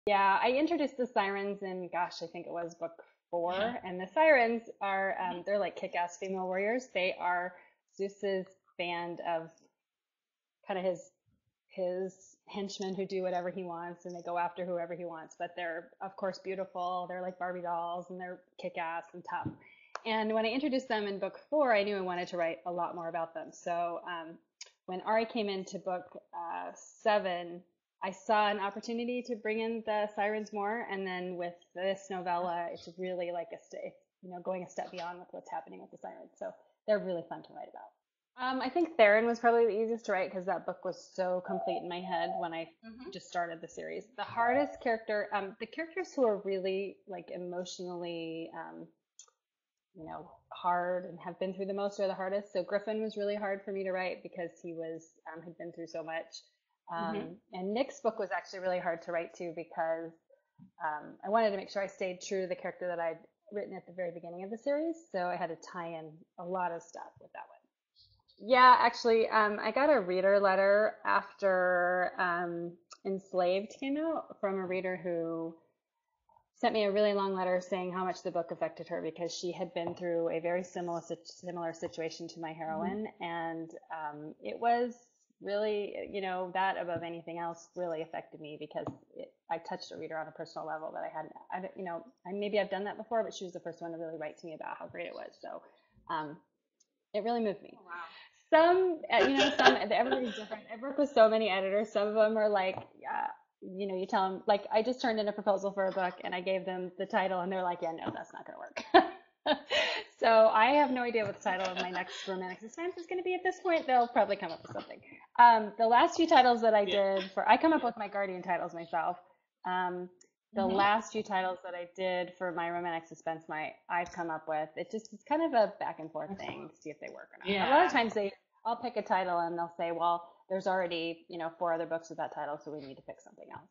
Yeah, I introduced the sirens in, gosh, I think it was book 4, and the sirens are they're like kick-ass female warriors. They are Zeus's band of kind of his henchmen who do whatever he wants and they go after whoever he wants. But they're of course beautiful. They're like Barbie dolls and they're kick-ass and tough. And when I introduced them in book 4, I knew I wanted to write a lot more about them. So when Ari came into book 7, I saw an opportunity to bring in the sirens more, and then with this novella, it's really like going a step beyond with what's happening with the sirens. So they're really fun to write about. I think Theron was probably the easiest to write because that book was so complete in my head when I just started the series. The hardest character, the characters who are really like emotionally, hard and have been through the most are the hardest. So Griffin was really hard for me to write because he was had been through so much. And Nick's book was actually really hard to write too because I wanted to make sure I stayed true to the character that I'd written at the very beginning of the series. So I had to tie in a lot of stuff with that one. Yeah, actually, I got a reader letter after Enslaved came out from a reader who sent me a really long letter saying how much the book affected her because she had been through a very similar situation to my heroine, and it was really, that above anything else really affected me because I touched a reader on a personal level that I hadn't, maybe I've done that before, but she was the first one to really write to me about how great it was. So it really moved me. Oh, wow. Everybody's different. I've worked with so many editors. Some of them are like, you tell them, like, I just turned in a proposal for a book and I gave them the title and they're like, yeah, no, that's not going to work. So I have no idea what the title of my next romantic suspense is going to be at this point. They'll probably come up with something. The last few titles that I did I come up with my Guardian titles myself. The last few titles that I did for my romantic suspense, I've come up with, it's kind of a back and forth thing to see if they work or not. Yeah. A lot of times I'll pick a title and they'll say, well, there's already, 4 other books with that title, so we need to pick something else.